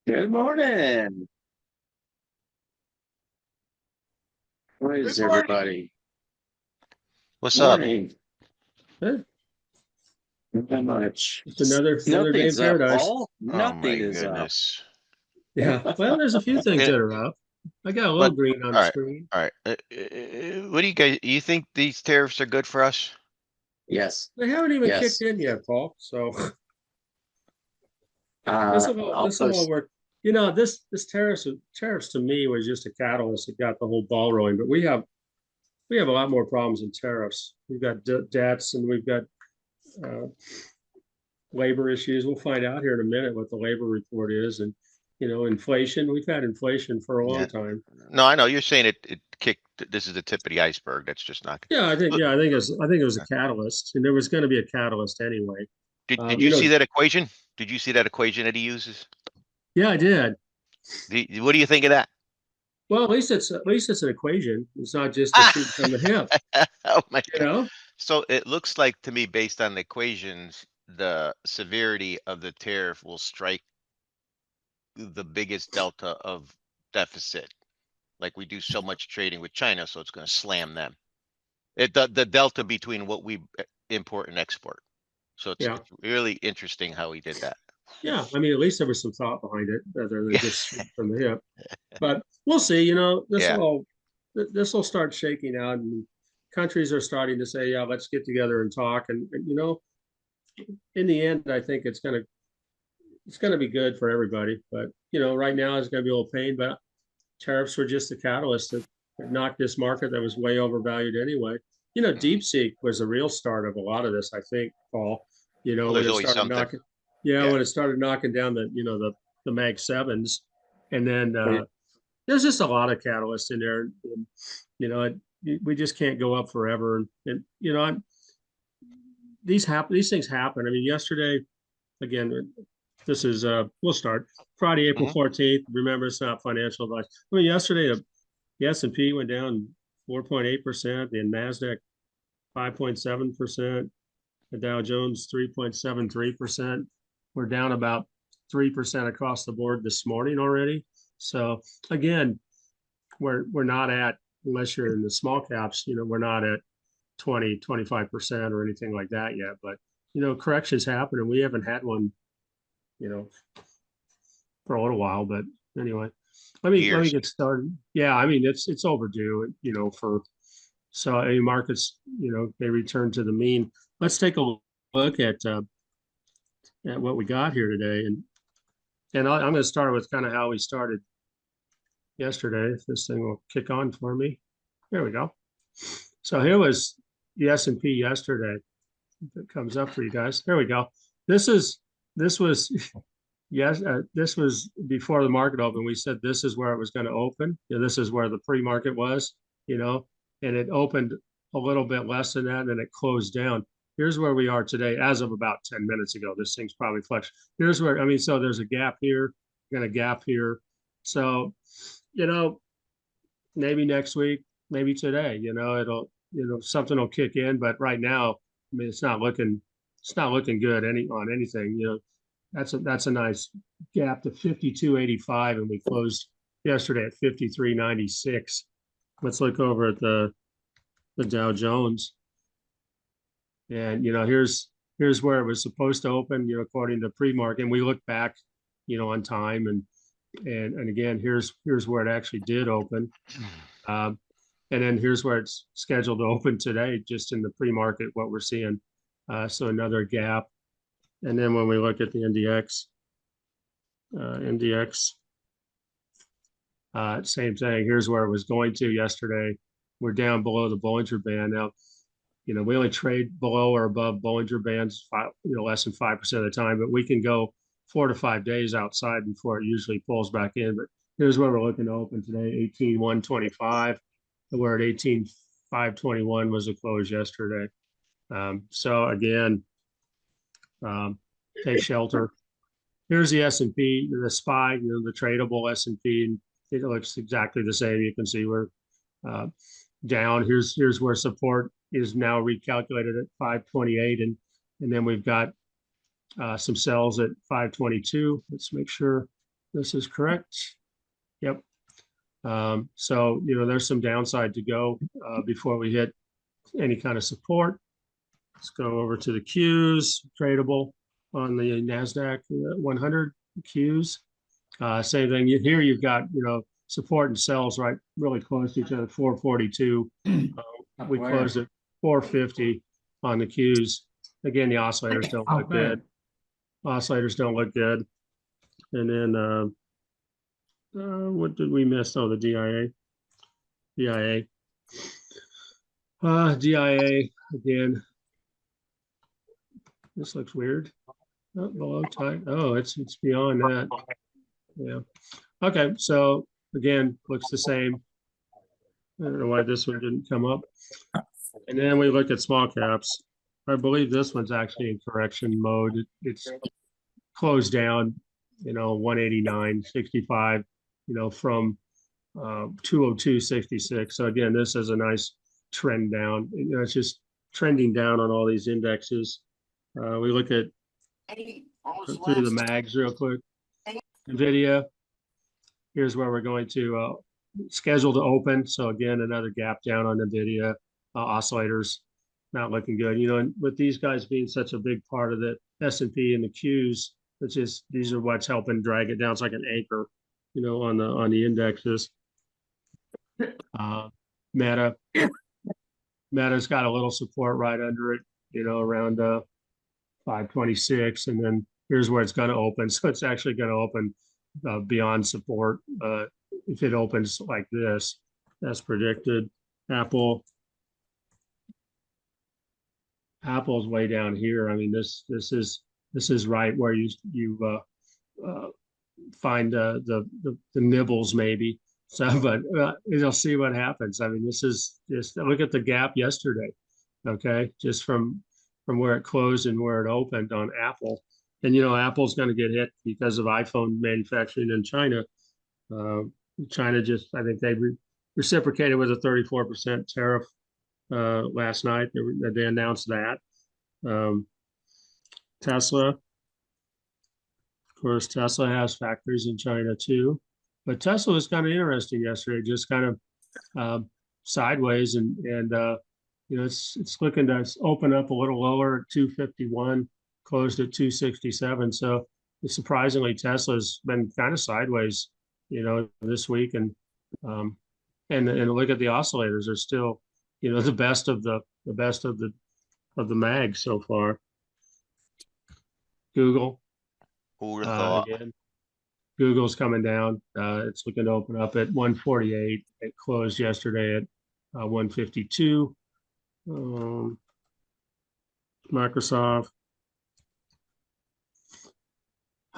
Good morning. How Good is morning. everybody? What's up? Morning. Eh, Not much. Just another day in Nothing's up, paradise. Paul. Oh Nothing my is up. goodness. Yeah. Well, there's a few things Eh, that are up. I got a little But green on the all right, screen. all right. What do you guys? You think these tariffs are good for us? Yes. They haven't even kicked Yes. in yet, Paul. So this Uh, will all I'll this will all post. work. This tariffs to me was just a catalyst that got the whole ball rolling. But we have a lot more problems than tariffs. We've got debts and we've got uh, labor issues. We'll find out here in a minute what the labor report is, and inflation. We've had inflation for a Yeah. long time. No, I know you're saying it kicked. This is the tip of the iceberg. That's just not. But I think it was a catalyst, and there was going to be a catalyst anyway. did you You see know, that equation? Did you see that equation that he uses? yeah, I did. What do you think of that? Well, at least it's an equation. It's not just a Ah! shoot from the hip, Oh my you God. know. So it looks like to me, based on the equations, the severity of the tariff will strike the biggest delta of deficit. Like we do so much trading with China, so it's going to slam them. The delta between what we import and export. So it's Yeah, it's really interesting how he did that. yeah. I mean, at least there was some thought behind it, rather than Yeah, just shoot from the hip. But we'll see. yeah. This will start shaking out, and countries are starting to say, "Yeah, let's get together and talk." And in the end, I think it's gonna be good for everybody. But right now it's gonna be a little pain. But tariffs were just the catalyst that knocked this market that was way overvalued anyway. Mhm. DeepSeek was the real start of a lot of this, I think, Paul. Well, When there's it always started something. knocking, yeah, Yeah. when it started knocking down the Mag sevens, and then Hey, there's just a lot of catalyst in there. And, we just can't go up forever. And these things happen. I mean, yesterday again, this is we'll start Friday, April Hmm. 14th. Remember, it's not financial advice. I mean, yesterday the S&P went down 4.8%, the Nasdaq 5.7%, the Dow Jones 3.73%. We're down about 3% across the board this morning already. So again, we're not at, unless you're in the small caps, we're not at 20, 25% or anything like that yet. But corrections happen, and we haven't had one, you know, for a little while. But anyway, let me Years. get started. Yeah, I mean it's overdue, for so any markets, they return to the mean. Let's take a look at what we got here today, and I'm going to start with kind of how we started yesterday. If this thing will kick on for me, there we go. So here was the S&P yesterday. If it comes up for you guys, there we go. This is this was Yes, this was before the market opened. We said this is where it was going to open. This is where the pre-market was, you know, and it opened a little bit less than that, and then it closed down. Here's where we are today, as of about 10 minutes ago. This thing's probably flexed. Here's where, I mean, so there's a gap here, and a gap here. So, you know, maybe next week, maybe today, something will kick in. But right now, I mean, it's not looking good on anything. That's a nice gap to 52.85, and we closed yesterday at 53.96. Let's look over at the Dow Jones, and here's where it was supposed to open, according to pre-market. And we look back, on time, and again, here's where it actually did open. Um, and then here's where it's scheduled to open today, just in the pre-market, what we're seeing. So another gap. And then when we look at the NDX, same thing. Here's where it was going to yesterday. We're down below the Bollinger Band now. We only trade below or above Bollinger Bands, less than 5% of the time, but we can go 4 to 5 days outside before it usually pulls back in. But here's where we're looking to open today: 18,125. We're at 18,521 was the close yesterday. So again, um, take shelter. Here's the S&P, the SPY, the tradable S&P, and it looks exactly the same. You can see we're uh, down. Here's where support is now recalculated at 528, and then we've got some sells at 522. Let's make sure this is correct. Yep. So, there's some downside to go before we hit any kind of support. Let's go over to the Qs, tradable on the NASDAQ 100 Qs. Same thing. Here you've got, support and sells right really close to each other, 442. We closed at 450 on the Qs. Again, the oscillators don't look good. Oscillators don't look good. And then what did we miss? Oh, the DIA. DIA. DIA again. This looks weird. Oh, below time. Oh, it's beyond that. Yeah. Okay. So again, looks the same. I don't know why this one didn't come up. And then we look at small caps. I believe this one's actually in correction mode. It's closed down, 189.65, from 202.66. So again, this is a nice trend down. It's just trending down on all these indexes. We look at through the mags real quick. NVIDIA, here's where we're going to schedule to open. So again, another gap down on NVIDIA. Oscillators not looking good. And with these guys being such a big part of the S&P and the Qs, these are what's helping drag it down. It's like an anchor, on the indexes. Meta's got a little support right under it, around 526, and then here's where it's going to open. So it's actually going to open beyond support if it opens like this, as predicted. Apple's way down here. I mean, this is right where you find the nibbles maybe. So, but you'll see what happens. I mean, this is just look at the gap yesterday. Okay, just from where it closed and where it opened on Apple. And Apple's going to get hit because of iPhone manufacturing in China. China I think they reciprocated with a 34% tariff last night. They announced that. Tesla, of course, Tesla has factories in China too. But Tesla was kind of interesting yesterday, just kind of sideways, and it's looking to open up a little lower at 251, closed at 267. So surprisingly, Tesla's been kind of sideways, this week, and look at the oscillators are still, the best of the mags so far. Google. Who would have thought? Again, Google's coming down. It's looking to open up at 148. It closed yesterday at 152. Microsoft.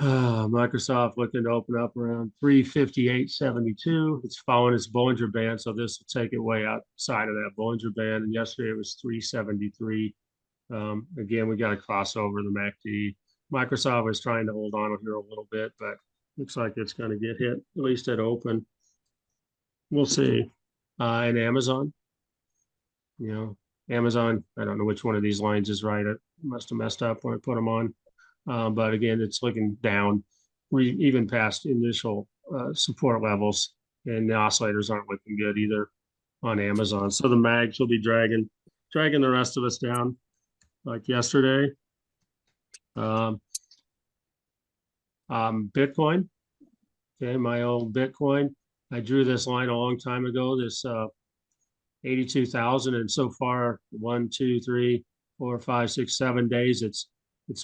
Microsoft looking to open up around 358.72. It's following its Bollinger Band, so this will take it way outside of that Bollinger Band. And yesterday it was 373. Again, we got a crossover the MACD. Microsoft was trying to hold on here a little bit, but looks like it's going to get hit, at least at open. We'll see. And Amazon, Amazon, I don't know which one of these lines is right. I must have messed up when I put them on. But again, it's looking down, even past initial support levels, and the oscillators aren't looking good either on Amazon. So the mags will be dragging the rest of us down like yesterday. Bitcoin, okay, my old Bitcoin. I drew this line a long time ago, this 82,000, and so far 1, 2, 3, 4, 5, 6, 7 days it's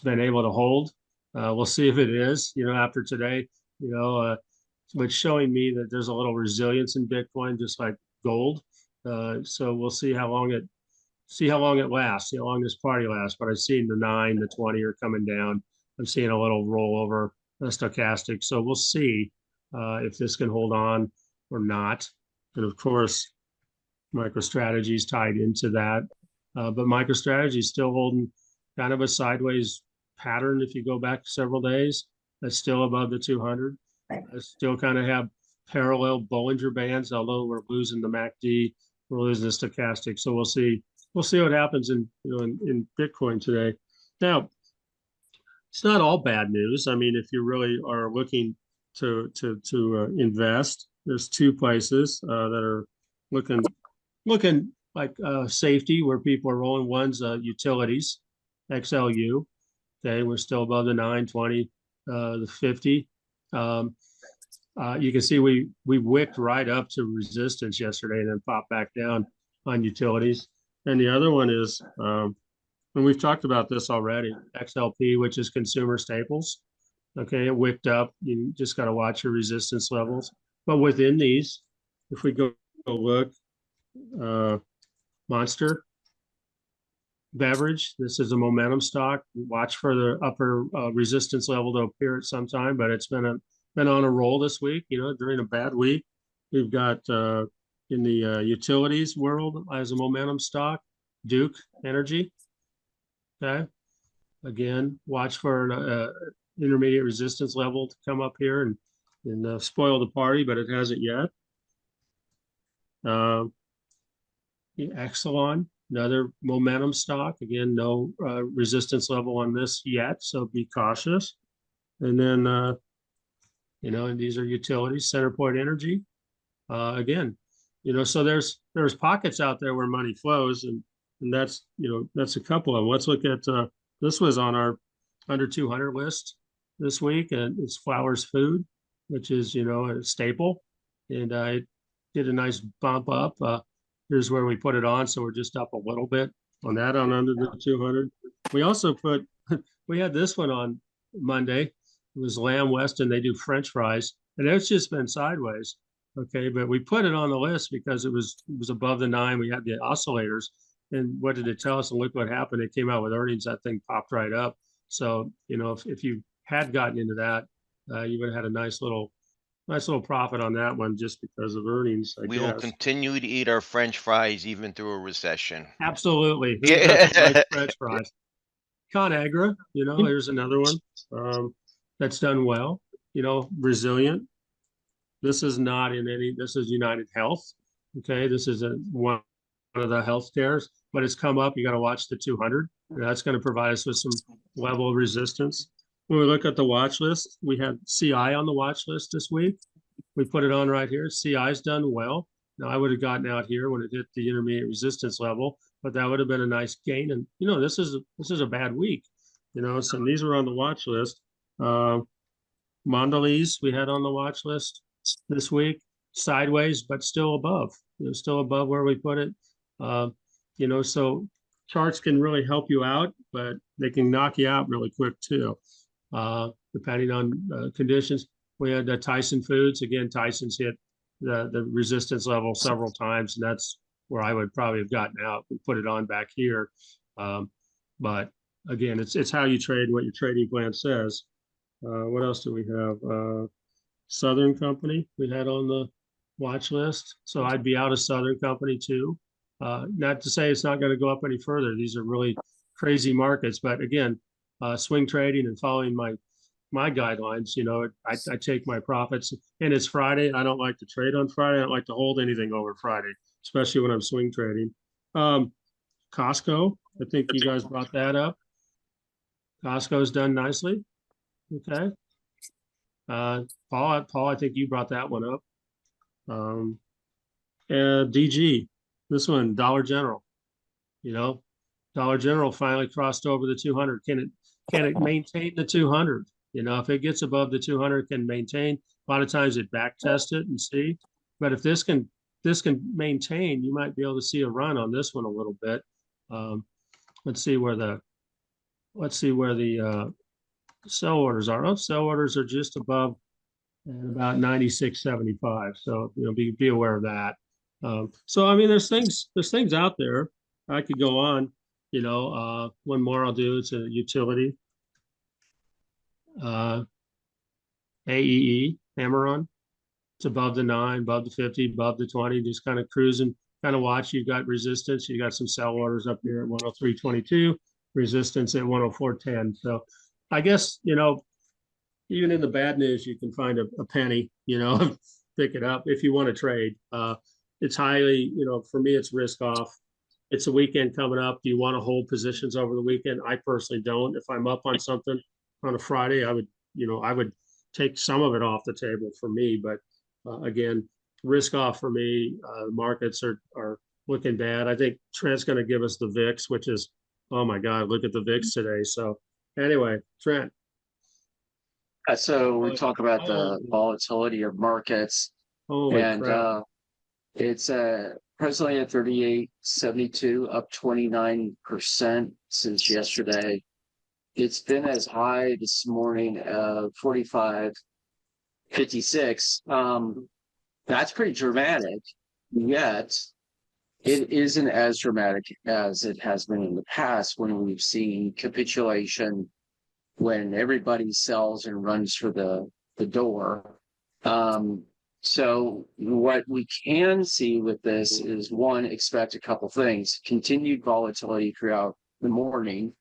been able to hold. We'll see if it is, after today, it's showing me that there's a little resilience in Bitcoin, just like gold. So we'll see how long it lasts, see how long this party lasts. But I've seen the 9, the 20 are coming down. I'm seeing a little rollover, stochastic. So we'll see if this can hold on or not. And of course, MicroStrategy is tied into that. But MicroStrategy is still holding kind of a sideways pattern. If you go back several days, that's still above the 200. I still kind of have parallel Bollinger Bands, although we're losing the MACD, we're losing the stochastic. So we'll see what happens in Bitcoin today. Now, it's not all bad news. I mean, if you really are looking to invest. There's two places that are looking like safety where people are rolling. One's utilities, XLU. Okay, we're still above the 920, the 50. You can see we wicked right up to resistance yesterday and then popped back down on utilities. And the other one is, and we've talked about this already, XLP, which is consumer staples. Okay, it wicked up. You just got to watch your resistance levels. But within these, if we go look, Monster Beverage, this is a momentum stock. Watch for the upper resistance level to appear at some time, but it's been on a roll this week. During a bad week, we've got in the utilities world as a momentum stock, Duke Energy. Okay, again, watch for an intermediate resistance level to come up here and spoil the party, but it hasn't yet. Exelon, another momentum stock. Again, no resistance level on this yet, so be cautious. And then, and these are utilities, CenterPoint Energy. Again, so there's pockets out there where money flows, and that's a couple of them. Let's look at this was on our under 200 list this week, and it's Flowers Food, which is a staple, and I did a nice bump up. Here's where we put it on, so we're just up a little bit on that on under the 200. We also we had this one on Monday. It was Lamb Weston. They do French fries, and it's just been sideways. Okay, but we put it on the list because it was above the 9. We had the oscillators, and what did it tell us? And look what happened. It came out with earnings. That thing popped right up. So if you had gotten into that, you would have had a nice little profit on that one just because of earnings. We will continue to eat our French fries even through a recession. Absolutely. Who doesn't like French fries? ConAgra, here's another one that's done well. Resilient. This is not in any. This is United Health. Okay, this is one of the health cares, but it's come up. You got to watch the 200. That's going to provide us with some level of resistance. When we look at the watch list, we had CI on the watch list this week. We put it on right here. CI's done well. Now I would have gotten out here when it hit the intermediate resistance level, but that would have been a nice gain. And this is a bad week. So these were on the watch list. Mondelez we had on the watch list this week, sideways, but still above. Still above where we put it. So charts can really help you out, but they can knock you out really quick too, depending on conditions. We had Tyson Foods. Again, Tyson's hit the resistance level several times, and that's where I would probably have gotten out and put it on back here. But again, it's how you trade, what your trading plan says. What else do we have? Southern Company we had on the watch list. So I'd be out of Southern Company too. Not to say it's not going to go up any further. These are really crazy markets, but again, swing trading and following my guidelines, I take my profits, and it's Friday. I don't like to trade on Friday. I don't like to hold anything over Friday, especially when I'm swing trading. Costco, I think you guys brought that up. Costco's done nicely. Okay. Paul, I think you brought that one up. And DG, this one, Dollar General. Dollar General finally crossed over the 200. Can it maintain the 200? If it gets above the 200, can maintain. A lot of times it back test it and see. But if this can maintain, you might be able to see a run on this one a little bit. Let's see where the sell orders are. Oh, sell orders are just above about 96.75. So be aware of that. So I mean, there's things out there. I could go on. One more I'll do. It's a utility. AEE, Amaron. It's above the 9, above the 50, above the 20, just kind of cruising, kind of watch. You've got resistance. You got some sell orders up here at 103.22, resistance at 104.10. So I guess, even in the bad news, you can find a penny, pick it up if you want to trade. It's highly, for me, it's risk off. It's a weekend coming up. Do you want to hold positions over the weekend? I personally don't. If I'm up on something on a Friday, I would take some of it off the table for me. But again, risk off for me. The markets are looking bad. I think Trent's going to give us the VIX, which is, oh my God, look at the VIX today. So anyway, Trent. So we talk about the volatility of markets, Holy and crap. it's presently at 38.72, up 29% since yesterday. It's been as high this morning of 45.56. That's pretty dramatic, yet it isn't as dramatic as it has been in the past when we've seen capitulation, when everybody sells and runs for the door. So what we can see with this is, one, expect a couple things: continued volatility throughout the morning.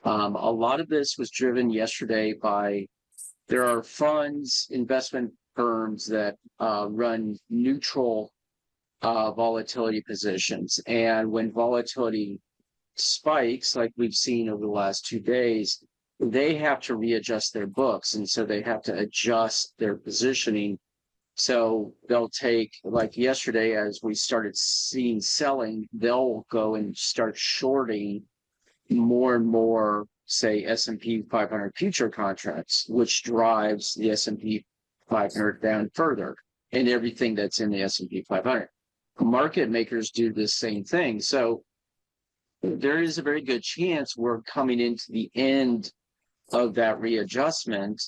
A lot of this was driven yesterday by, there are funds, investment firms that run neutral volatility positions. And when volatility spikes, like we've seen over the last 2 days, they have to readjust their books. And so they have to adjust their positioning. So they'll take, like yesterday, as we started seeing selling, they'll go and start shorting more and more, say, S&P 500 future contracts, which drives the S&P 500 down further, and everything that's in the S&P 500. Market makers do the same thing. So there is a very good chance we're coming into the end of that readjustment.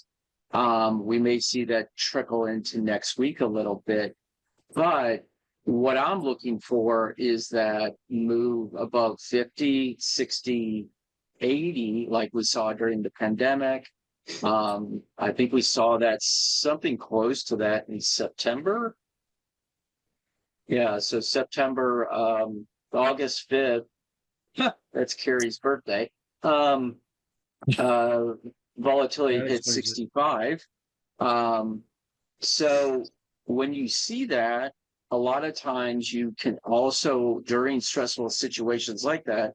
We may see that trickle into next week a little bit, but what I'm looking for is that move above 50, 60, 80, like we saw during the pandemic. I think we saw that, something close to that, in September. Yeah, so September, August 5th, that's Kerry's birthday. Volatility hit 65. So when you see that, a lot of times you can also, during stressful situations like that,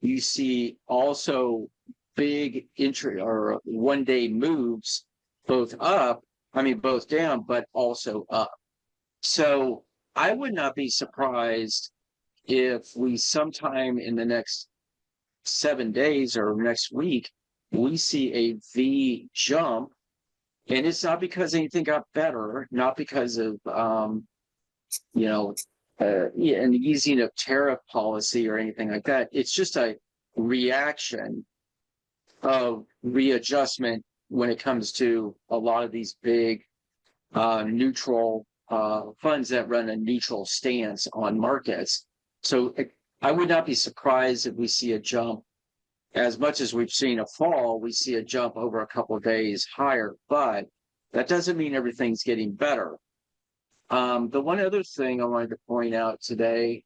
you see also big entry or 1-day moves, both down, but also up. So I would not be surprised if we sometime in the next 7 days or next week, we see a V jump. And it's not because anything got better, not because of, an easing of tariff policy or anything like that. It's just a reaction of readjustment when it comes to a lot of these big neutral funds that run a neutral stance on markets. So I would not be surprised if we see a jump. As much as we've seen a fall, we see a jump over a couple of days higher, but that doesn't mean everything's getting better. The one other thing I wanted to point out today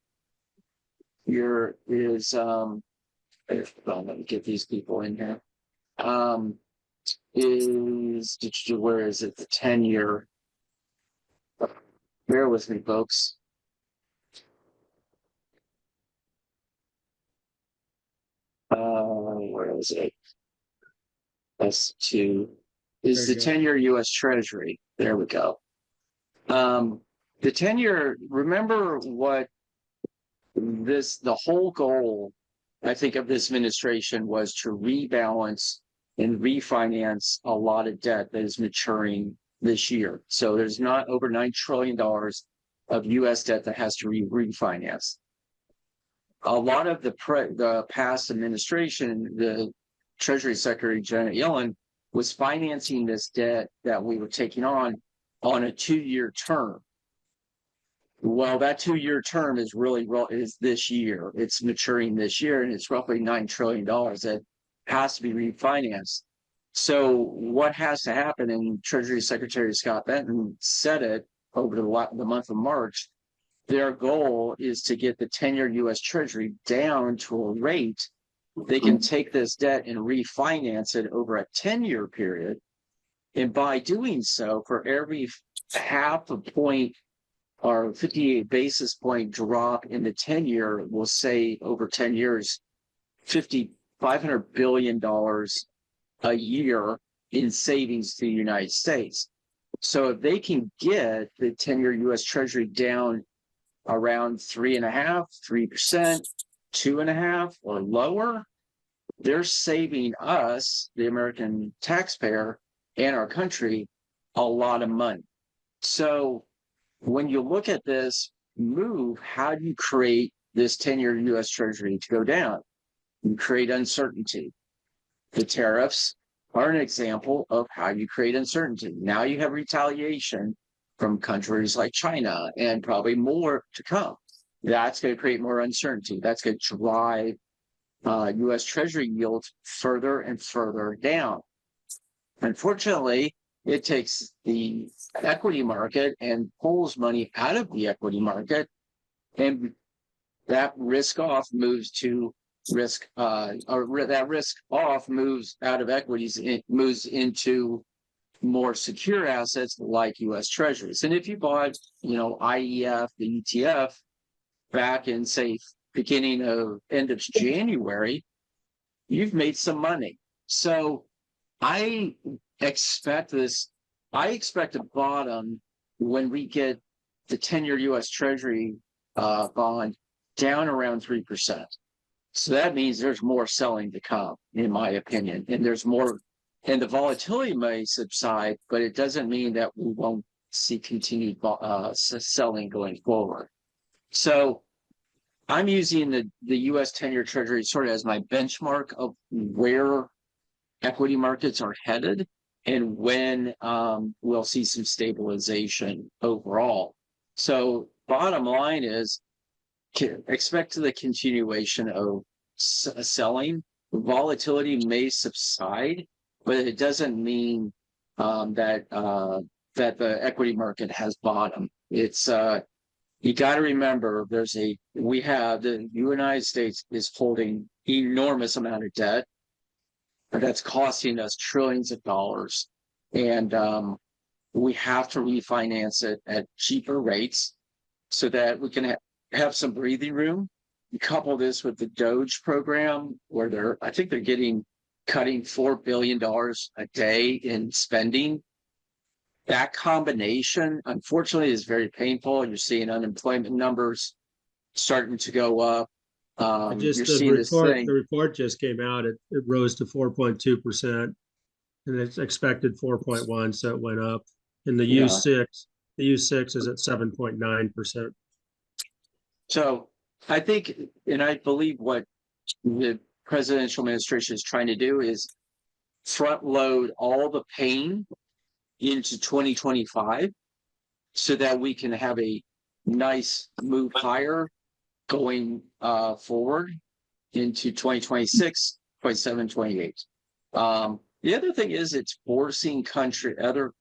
here is, let me get these people in here, where is it? The 10-year. Bear with me, folks. Where is it? S2 is the 10-year U.S. Treasury. There we go. The 10-year, remember what the whole goal, I think, of this administration was to rebalance and refinance a lot of debt that is maturing this year. So there's not over $9 trillion of U.S. debt that has to refinance. A lot of the past administration, the Treasury Secretary Janet Yellen was financing this debt that we were taking on a 2-year term. Well, that 2-year term is is this year. It's maturing this year, and it's roughly $9 trillion that has to be refinanced. So what has to happen, and Treasury Secretary Scott Benton said it over the month of March, their goal is to get the 10-year U.S. Treasury down to a rate they can take this debt and refinance it over a 10-year period. And by doing so, for every half a point or 58 basis point drop in the 10-year, we'll say over 10 years, $500 billion a year in savings to the United States. So if they can get the 10-year US Treasury down around 3.5%, 3%, 2.5% or lower, they're saving us, the American taxpayer and our country, a lot of money. So when you look at this move, how do you create this 10-year US Treasury to go down? You create uncertainty. The tariffs are an example of how you create uncertainty. Now you have retaliation from countries like China and probably more to come. That's going to create more uncertainty. That's going to drive US Treasury yields further and further down. Unfortunately, it takes the equity market and pulls money out of the equity market, and that risk off moves to risk, or that risk off moves out of equities, it moves into more secure assets like US Treasuries. And if you bought, IEF, the ETF, back in, say, end of January, you've made some money. So I expect a bottom when we get the 10-year US Treasury bond down around 3%. So that means there's more selling to come, in my opinion, and there's more, and the volatility may subside, but it doesn't mean that we won't see continued selling going forward. So I'm using the US 10-year Treasury sort of as my benchmark of where equity markets are headed and when we'll see some stabilization overall. So bottom line is, expect the continuation of selling. Volatility may subside, but it doesn't mean that the equity market has bottomed. It's you got to remember, the United States is holding enormous amount of debt that's costing us trillions of dollars, and we have to refinance it at cheaper rates so that we can have some breathing room. You couple this with the Doge program, where I think they're cutting $4 billion a day in spending. That combination, unfortunately, is very painful. You're seeing unemployment numbers starting to go up. The report just came out. It rose to 4.2%, and it's expected 4.1%, so it went up. And the U6 is at 7.9%. So I think, and I believe what the presidential administration is trying to do is front load all the pain into 2025 so that we can have a nice move higher going forward into 2026, 27, 28. The other thing is, it's forcing other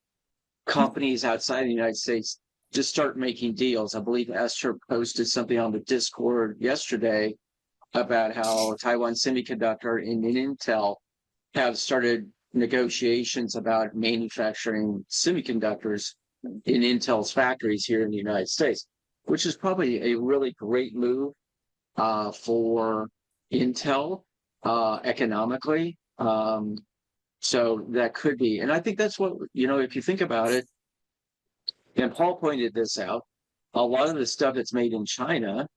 companies outside the United States to start making deals. I believe Esther posted something on the Discord yesterday about how Taiwan Semiconductor and Intel have started negotiations about manufacturing semiconductors in Intel's factories here in the United States, which is probably a really great move for Intel economically. So that could be, and I think that's what, if you think about it, and Paul pointed this out, a lot of the stuff that's made in China,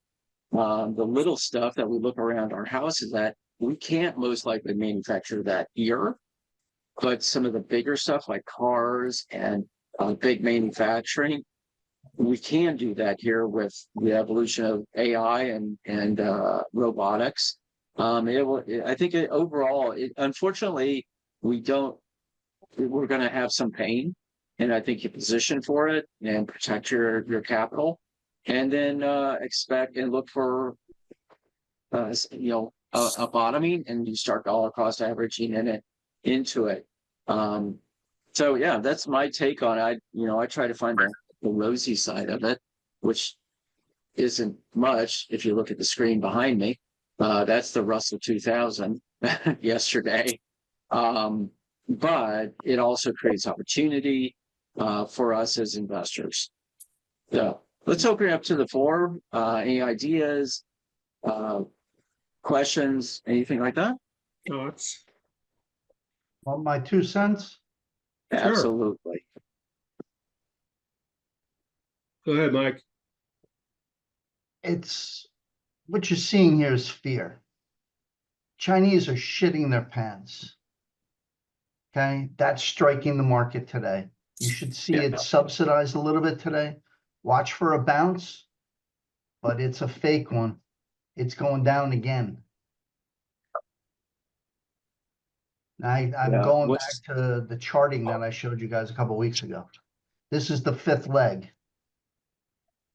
the little stuff that we look around our houses at, we can't most likely manufacture that here. But some of the bigger stuff like cars and big manufacturing, we can do that here with the evolution of AI and robotics. I think overall, unfortunately, we're going to have some pain, and I think you position for it and protect your capital, and then expect and look for a bottoming, and you start dollar cost averaging into it. So yeah, that's my take on it. I try to find the rosy side of it, which isn't much if you look at the screen behind me. That's the Russell 2000 yesterday. But it also creates opportunity for us as investors. So let's open it up to the floor. Any ideas, questions, anything like that? Thoughts? Well, my 2 cents, Absolutely. Go ahead, Mike. It's what you're seeing here is fear. Chinese are shitting their pants. Okay, that's striking the market today. You should see it subsidized a little bit today. Watch for a bounce, but it's a fake one. It's going down again. I'm Yeah, going what's- back to the charting that I showed you guys a couple weeks ago. This is the fifth leg.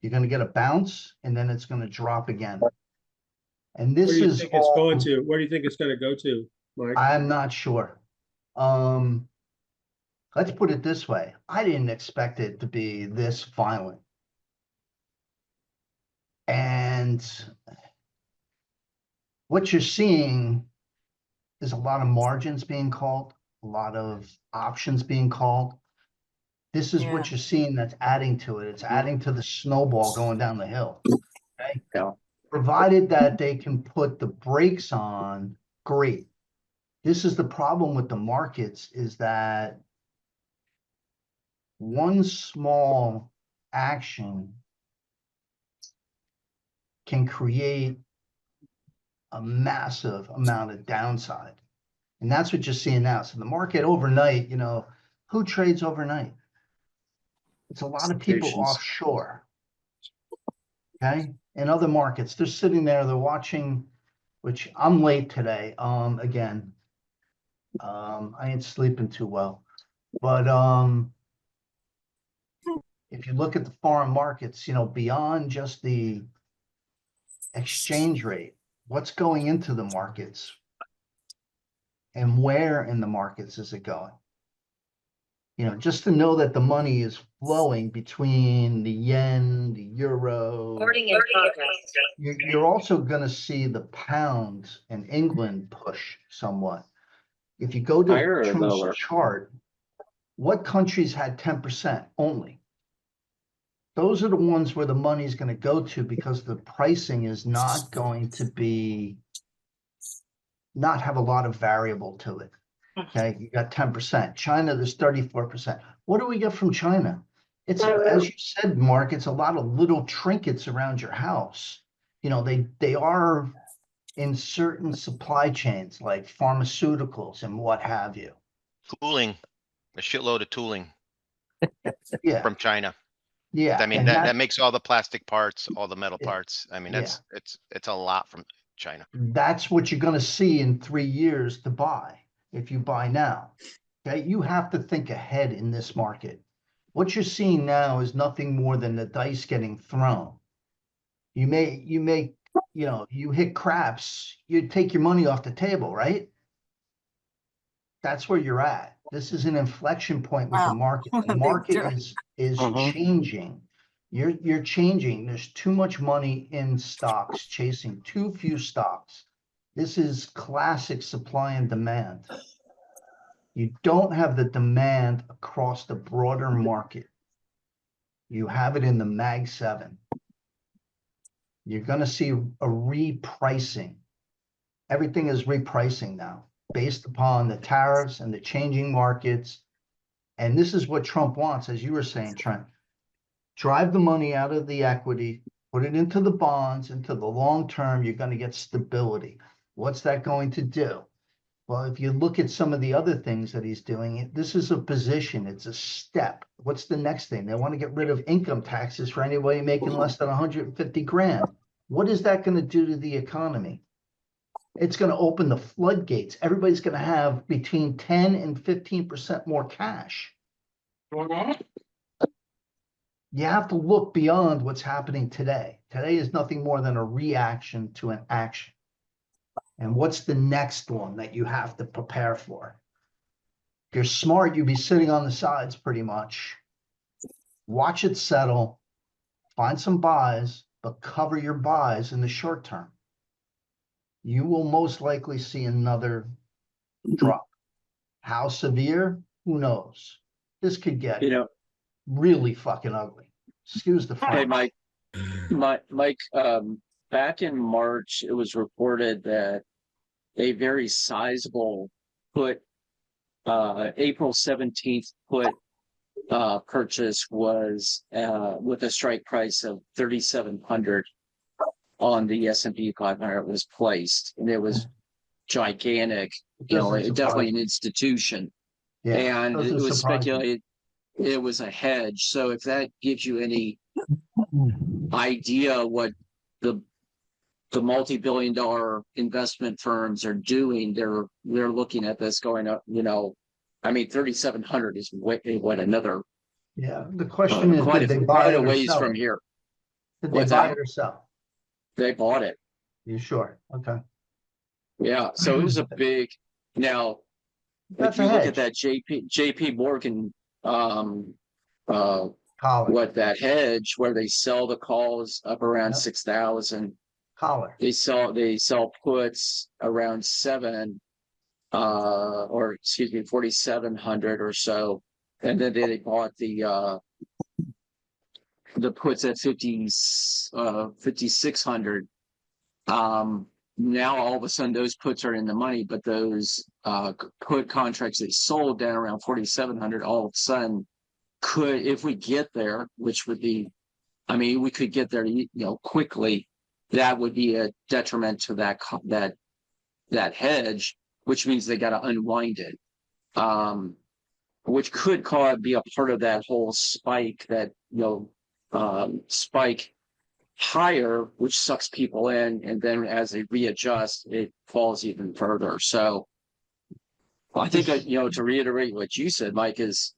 You're going to get a bounce, and then it's going to drop again. And Where this do you is think it's going all, to? Where do you think it's going to go to, Mike? I'm not sure. Let's put it this way. I didn't expect it to be this violent. And what you're seeing is a lot of margins being called, a lot of options being called. This is what you're seeing that's adding to it. It's adding to the snowball going down the hill. Okay. Yeah. Provided that they can put the brakes on, great. This is the problem with the markets, is that one small action can create a massive amount of downside. And that's what you're seeing now. So the market overnight, who trades overnight? It's a lot of people Institutions. offshore. Okay. In other markets, they're sitting there, they're watching, which I'm late today. Again, I ain't sleeping too well. But if you look at the foreign markets, beyond just the exchange rate, what's going into the markets and where in the markets is it going? Just to know that the money is flowing between the yen, the euro. You're also going to see the pound in England push somewhat. If you go to Higher or Trump's lower? chart, what countries had 10% only? Those are the ones where the money is going to go to, because the pricing is not going to not have a lot of variable to it. Okay, you got 10%. China, there's 34%. What do we get from China? It's, as you said, Mark, it's a lot of little trinkets around your house. They are in certain supply chains like pharmaceuticals and what have you. Tooling, a shitload of tooling Yeah, from China. yeah. I mean, and that makes all the plastic parts, all the metal Yeah. parts. I mean, Yeah. it's a lot from China. That's what you're going to see in 3 years to buy if you buy now. Okay, you have to think ahead in this market. What you're seeing now is nothing more than the dice getting thrown. You hit craps, you take your money off the table, right? That's where you're at. This is an inflection point with the market. The market is changing. You're changing. There's too much money in stocks, chasing too few stocks. This is classic supply and demand. You don't have the demand across the broader market. You have it in the Mag 7. You're going to see a repricing. Everything is repricing now based upon the tariffs and the changing markets. And this is what Trump wants, as you were saying, Trent. Drive the money out of the equity, put it into the bonds, into the long term, you're going to get stability. What's that going to do? Well, if you look at some of the other things that he's doing, this is a position, it's a step. What's the next thing? They want to get rid of income taxes for anybody making less than 150 grand. What is that going to do to the economy? It's going to open the floodgates. Everybody's going to have between 10 and 15% more cash. You have to look beyond what's happening today. Today is nothing more than a reaction to an action. And what's the next one that you have to prepare for? If you're smart, you'd be sitting on the sides pretty much. Watch it settle, find some buys, but cover your buys in the short term. You will most likely see another drop. How severe? Who knows? This could get really fucking ugly. Excuse the Hey, French. Mike, back in March, it was reported that a very sizable put April 17th put purchase was with a strike price of 3,700 on the S&P 500 was placed, and it was gigantic. You know, Doesn't definitely surprise an me. institution, Yeah, and it doesn't was surprise me. speculated it was a hedge. So if that gives you any idea what the multi-billion-dollar investment firms are doing, they're looking at this going up. You know, I mean, 3,700 is what another Yeah, the question is, quite did they buy quite it a or ways sell from it? here. Did they What's buy that? it or sell? They bought it. You sure? Okay. Yeah. So it was a big. Now, if That's a you look at hedge. that JP Morgan, um, uh, Collar. what that hedge where they sell the calls up around Yep. 6,000. Collar. They sell puts around 7, or excuse me, 4,700 or so, and then they bought the puts at 5,600. Now all of a sudden those puts are in the money, but those put contracts they sold down around 4,700 all of a sudden could, if we get there, which would be, I mean, we could get there, quickly. That would be a detriment to that hedge, which means they got to unwind it, which could be a part of that whole spike that spike higher, which sucks people in, and then as they readjust, it falls even further. So I think to reiterate what you said, Mike, is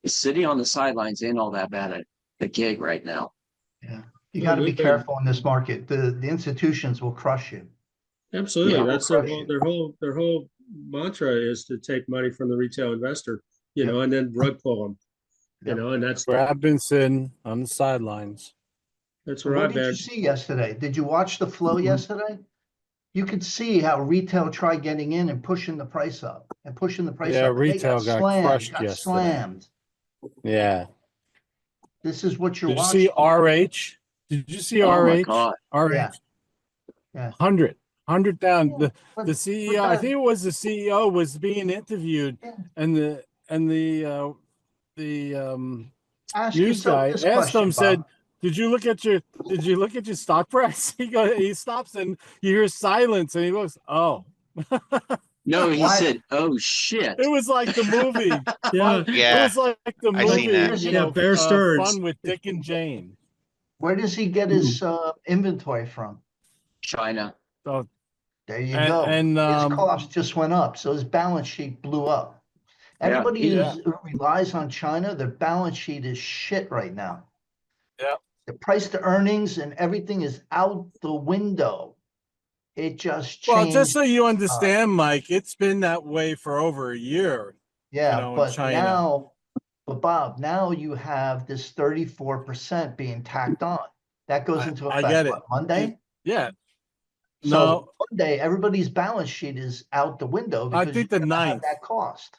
sitting on the sidelines ain't all that bad at the gig right now. Yeah, you Well, got to be we've been- careful in this market. The institutions will crush you. Absolutely. Yeah, That's we'll their whole mantra is to take money from the retail investor, Yep. and then rug pull them, Yep. and that's Where I've been sitting on the sidelines. So where what I've did you been. see yesterday? Did you watch the flow yesterday? You could see how retail tried getting in and pushing the price up and pushing the price Yeah, up. And they retail got crushed yesterday. slammed. Yeah. This is what you're Did you watching. see RH? Did you see Oh my RH? God. RH. Yeah. Yeah. 100 down. The But CEO, I think it was the CEO, was being interviewed, Yeah. and the ask news yourself guy this asked question, him, said, Bob. Did you look at your stock price? He stops and you hear silence and he goes, oh. No, he Why- said, "Oh shit." It was like the movie. Yeah. It Yeah, was like the I seen that. movie, Yeah, Bear Stearns. Fun with Dick and Jane. Where does he get his inventory from? China. So There you And- go. and, His um, cost just went up, so his balance sheet blew up. Everybody Yeah. who relies on China, their balance sheet is shit right now. Yeah. The price to earnings and everything is out the window. It just well, changed. just so you understand, Mike, it's been that way for over a year. Yeah, in but China. now, Bob, now you have this 34% being tacked on. That goes into I effect, get it. what, Monday? Yeah. So No. Monday, everybody's balance sheet is out the window I because think you're the gonna have 9th. that cost.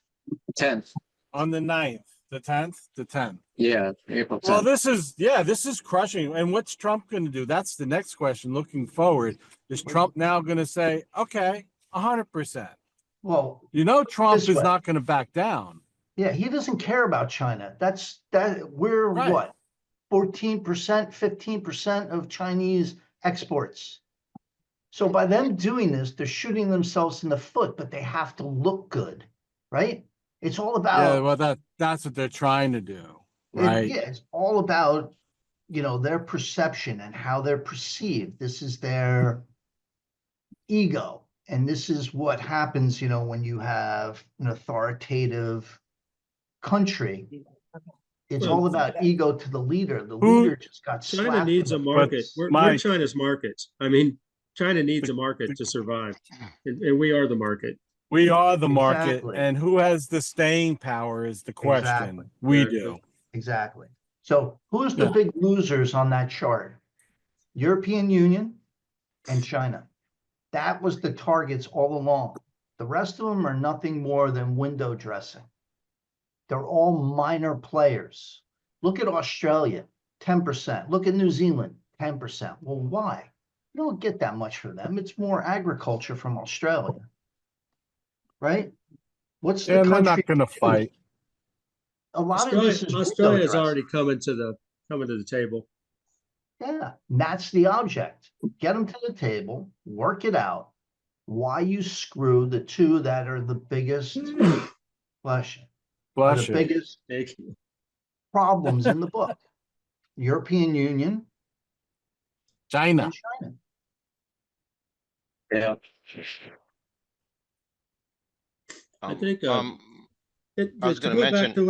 10th. On the 9th, the 10th. Yeah, April 10th. Well, this is crushing. And what's Trump going to do? That's the next question looking forward. Is Trump now going to say, okay, 100%? Well, Trump this is way. not going to back down. yeah, he doesn't care about China. We're Right. what? 14%, 15% of Chinese exports. So by them doing this, they're shooting themselves in the foot, but they have to look good, right? It's all about Yeah, well, that's what they're trying to do, right? it's all about their perception and how they're perceived. This is their ego, and this is what happens, when you have an authoritative country. It's Well, all about ego to the leader. The Who- leader just got China slapped needs in a the market. face. We're Mike. China's market. I mean, China needs a market to survive, and we are the market. We are the market, Exactly. and who has the staying power is the question. Exactly. We Right. do. Exactly. So who's the Yeah. big losers on that chart? European Union and China. That was the targets all along. The rest of them are nothing more than window dressing. They're all minor players. Look at Australia, 10%. Look at New Zealand, 10%. Well, why? You don't get that much for them. It's more agriculture from Australia, right? What's the And they're country? not gonna choose? fight. A lot of this is Australia is window already dressing. coming to the table. Yeah, and that's the object. Get them to the table, work it out. Why you screw the two that are the biggest flesh, or the Bless you. biggest Thank you. problems in the book? European Union China. and China. Yeah. I think I was to gonna go back mention, to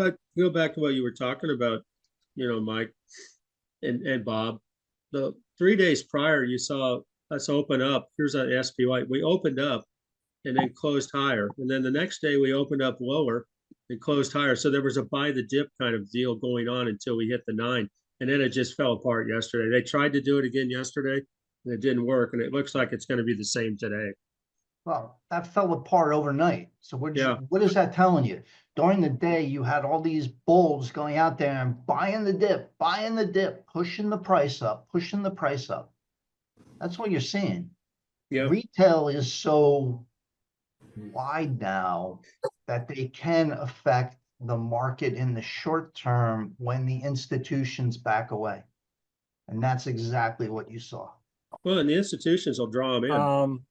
what you were talking about, Mike and Bob. The 3 days prior, you saw us open up. Here's our SPY. We opened up and then closed higher, and then the next day we opened up lower and closed higher. So there was a buy the dip kind of deal going on until we hit the 9, and then it just fell apart yesterday. They tried to do it again yesterday, and it didn't work, and it looks like it's going to be the same today. Well, that fell apart overnight. So Yeah. what is that telling you? During the day, you had all these bulls going out there and buying the dip, pushing the price up, pushing the price up. That's what you're seeing. Yeah. Retail is so wide now that they can affect the market in the short term when the institutions back away. And that's exactly what you saw. Well, and the institutions will draw them in.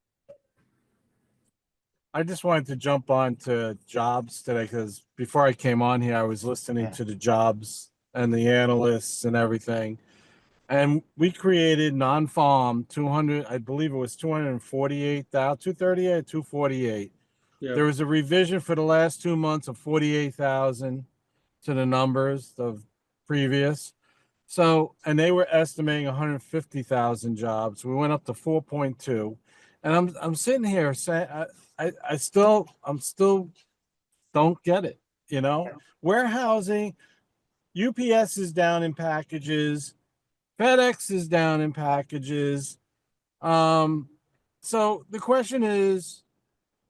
I just wanted to jump on to jobs today because before I came on here, I was listening to the jobs and the analysts and everything. And we created non-farm 200, I believe it was 248,000, 238, 248. Yeah. There was a revision for the last 2 months of 48,000 to the numbers of previous. So, and they were estimating 150,000 jobs. We went up to 4.2. And I'm sitting here saying, I'm still don't get it, Warehousing, UPS is down in packages, FedEx is down in packages. So the question is,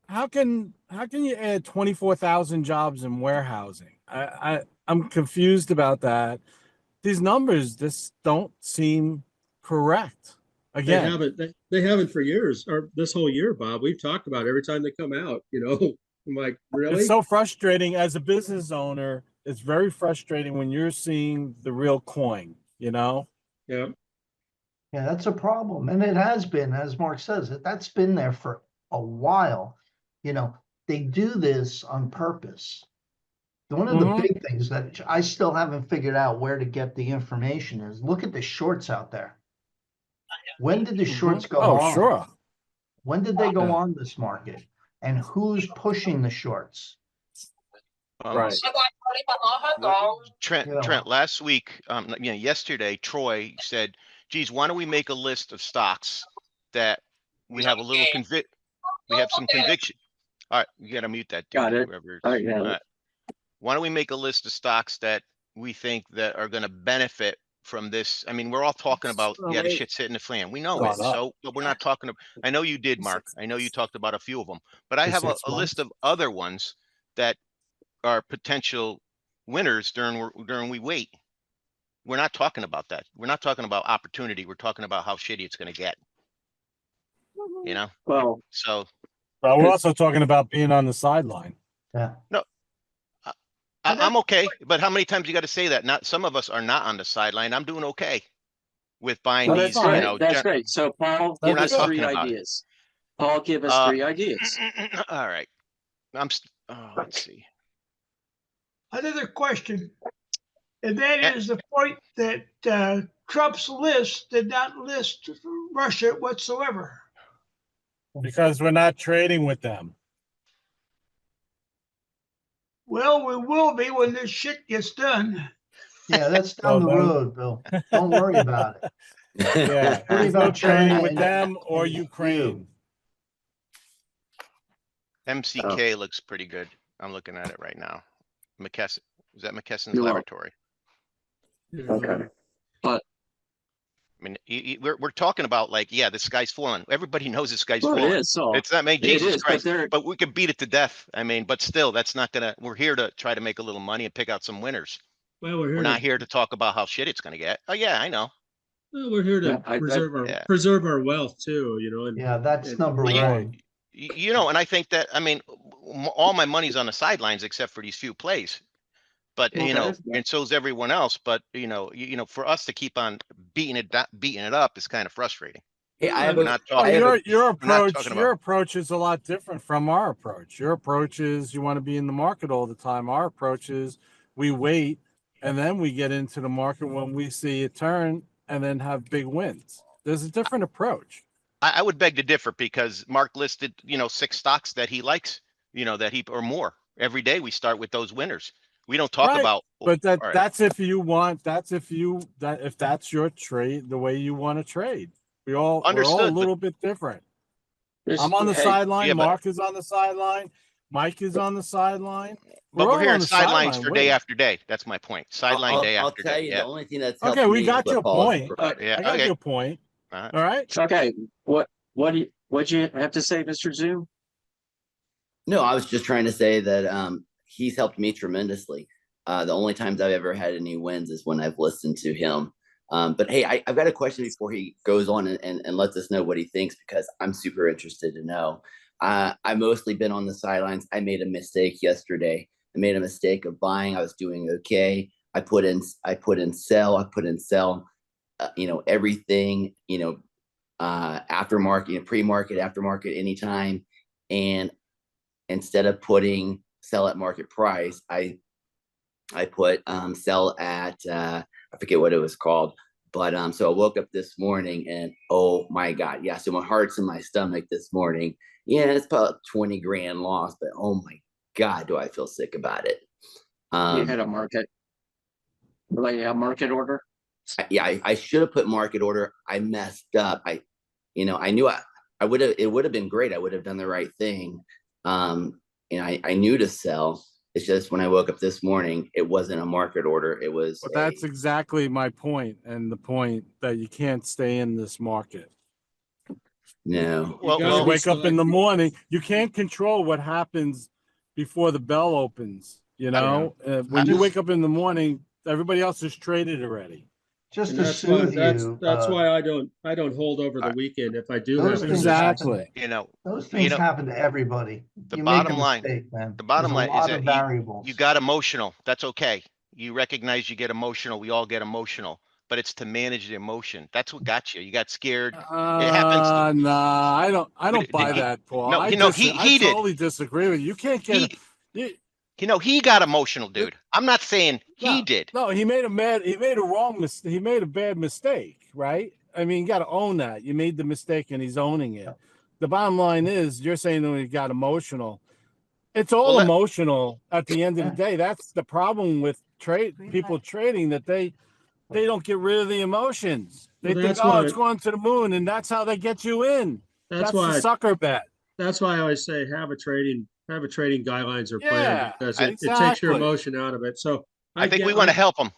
how can you add 24,000 jobs in warehousing? I'm confused about that. These numbers just don't seem correct. Again, They haven't for years, or this whole year, Bob. We've talked about it every time they come out, I'm like, really? it's so frustrating as a business owner. It's very frustrating when you're seeing the real coin, Yeah. Yeah, that's a problem. And it has been, as Mark says, that's been there for a while. They do this on purpose. One of the big things that I still haven't figured out where to get the information is look at the shorts out there. When did the shorts go on? Oh, sure. When did they go on this market? And who's pushing the shorts? Right. Trent, last week, yesterday, Troy said, geez, why don't we make a list of stocks that we have a little we have some conviction. All right, you gotta mute that. Dude, Got it. whoever All right. Why don't we make a list of stocks that we think that are gonna benefit from this? I mean, we're all talking about, the shit's hitting the fan. We know it. So, but we're not talking I know you did, Mark. I know you talked about a few of them, but I have a list of other ones that are potential winners during we wait. We're not talking about that. We're not talking about opportunity. We're talking about how shitty it's gonna get. Well, So. But we're also talking about being on the sideline. Yeah. No, I'm okay, but how many times you got to say that? Not some of us are not on the sideline. I'm doing okay with buying well, these. that's great. That's great. So Paul, We're give not us 3 talking about it. ideas. Paul, give us 3 ideas. All right. Let's see. Another question, and that is the point that Trump's list did not list Russia whatsoever. Because we're not trading with them. Well, we will be when this shit gets done. Yeah, that's down the road, Bill. Don't worry about it. Yeah, Worry there's no about trading China with and- them or and Ukraine. MCK looks pretty good. I'm looking at it right now. McKesson. Is that McKesson's No. laboratory? Okay. But I mean, we're talking about the sky's falling. Everybody knows the sky's well, falling. it is. So It's not made it Jesus is, Christ, but but we could beat it to death. I mean, but still, that's not we're here to try to make a little money and pick out some winners. Well, We're not here to talk about how shit it's gonna get. Oh yeah, I know. Well, we're here to preserve our wealth too, And Yeah, that's and- number Well, one. And I think that, I mean, all my money's on the sidelines except for these few plays. But you know, Okay. and so's everyone else. But you know, for us to keep on beating it up is kind of frustrating. Hey, I have We're a, not I talking. have a, Your We're not approach, talking your about. approach is a lot different from our approach. Your approach is you want to be in the market all the time. Our approach is we wait and then we get into the market when we see a turn and then have big wins. There's a different approach. I would beg to differ because Mark listed, 6 stocks that he likes, that he or more. Every day we start with those winners. We don't talk Right. about. But all right. that's if you want, if that's your trade, the way you want to trade. We're all a Understood, but little bit different. This- I'm on the hey, sideline. yeah, but- Mark is on the sideline. Mike is on the sideline. But we're all hearing on the sidelines sideline for day waiting. after day. That's my point. Sideline day I'll after tell day. you, Yeah. the only thing that's helped Okay, we me got is your football is point. correct. Yeah. I got Okay. your point. All right. All right. Okay, what'd you have to say, Mr. Zoom? No, I was just trying to say that he's helped me tremendously. The only times I've ever had any wins is when I've listened to him. But hey, I've got a question before he goes on and lets us know what he thinks, because I'm super interested to know. I've mostly been on the sidelines. I made a mistake yesterday. I made a mistake of buying. I was doing okay. I put in sell. Everything, aftermarket, pre-market, aftermarket, anytime. And instead of putting sell at market price, I put sell at I forget what it was called. But so I woke up this morning and oh my God, yeah. So my heart's in my stomach this morning. Yeah, it's about 20 grand loss, but oh my God, do I feel sick about it. You had a market, like a market order. I should have put market order. I messed up. I knew I would have, it would have been great. I would have done the right thing. I knew to sell. It's just when I woke up this morning, it wasn't a market order. It was. But that's exactly my point, and the point that you can't stay in this market. No. You wake up in the morning, you can't control what happens before the bell opens. When you wake up in the morning, everybody else is traded already. Just And to that's why, soothe you. that's why I don't hold over the weekend if I do Those have. things Exactly. Those things happen to everybody. The You make a bottom line, mistake, man. the bottom There's line a is lot that of variables. you got emotional. That's okay. You recognize you get emotional. We all get emotional, but it's to manage the emotion. That's what got you. You got scared. It happens. Nah, I don't buy he- that, Paul. no, I he did. totally disagree with you. You can't get he got emotional, dude. I'm not saying he did. No, he made a bad mistake, right? I mean, you got to own that. You made the mistake and he's owning it. The bottom line is you're saying that he got emotional. It's all emotional at the end of the day. That's the problem with people trading, that they don't get rid of the emotions. They think, it's going to the moon, and that's how they get you in. That's why the sucker bet. That's why I always say have a trading guidelines or plan, because it takes your emotion out of it. So I think we want to help them.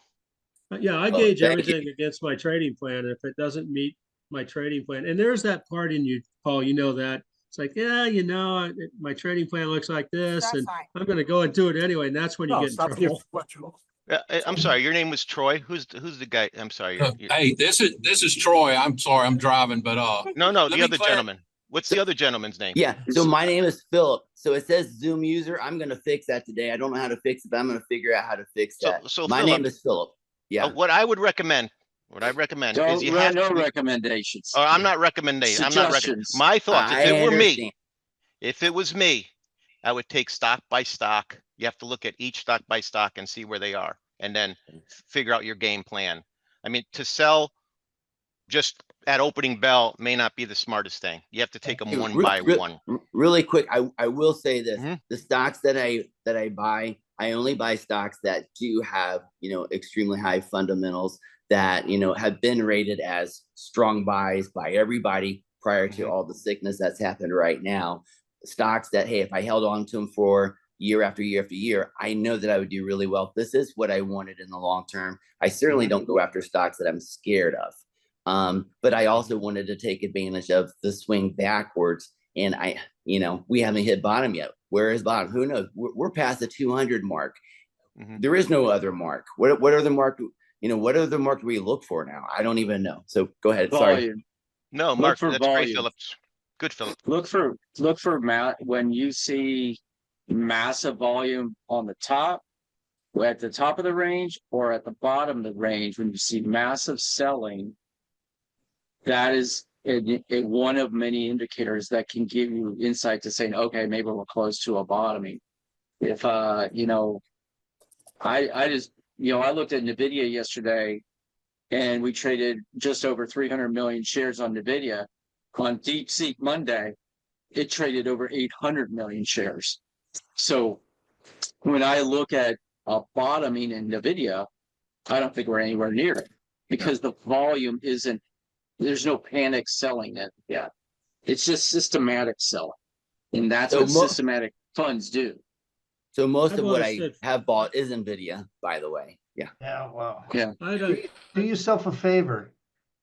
Yeah, I gauge everything against my trading plan. If it doesn't meet my trading plan, and there's that part in you, Paul, that it's like, my trading plan looks like this, and I'm going to go and do it anyway. And that's when you get in trouble. I'm sorry. Your name was Troy. Who's the guy? I'm sorry. Hey, this is Troy. I'm sorry, I'm driving, but no, the other gentleman. What's the other gentleman's name? Yeah. So my name is Philip. So it says Zoom user. I'm going to fix that today. I don't know how to fix it, but I'm going to figure out how to fix that. So my name is Philip. Yeah. What I recommend is you have no recommendations. I'm not recommending. Suggestions. My thoughts. If it was me, I would take stock by stock. You have to look at each stock by stock and see where they are, and then figure out your game plan. I mean, to sell just at opening bell may not be the smartest thing. You have to take them one by one. Really quick, I will say this: the stocks that I buy, I only buy stocks that do have extremely high fundamentals that have been rated as strong buys by everybody prior to all the sickness that's happened right now. Stocks that, hey, if I held on to them for year after year after year, I know that I would do really well. This is what I wanted in the long term. I certainly don't go after stocks that I'm scared of. But I also wanted to take advantage of the swing backwards. And we haven't hit bottom yet. Where is bottom? Who knows? We're past the 200 mark. There is no other mark. What are the mark? What other mark do we look for now? I don't even know. So go ahead. Sorry. No, Mark, that's great, Phillips. Good, Philip. Look for Matt when you see massive volume on the top, at the top of the range, or at the bottom of the range, when you see massive selling, that is one of many indicators that can give you insight to saying, okay, maybe we're close to a bottoming. If you know, I just, you know, I looked at NVIDIA yesterday, and we traded just over 300 million shares on NVIDIA. On DeepSeek Monday, it traded over 800 million shares. So when I look at a bottoming in NVIDIA, I don't think we're anywhere near it, because the volume isn't, there's no panic selling it yet. It's just systematic selling. And that's So what systematic funds do. So most I've of what always I said- have bought is NVIDIA, by the way. Yeah. Yeah, well. Yeah. Do yourself a favor,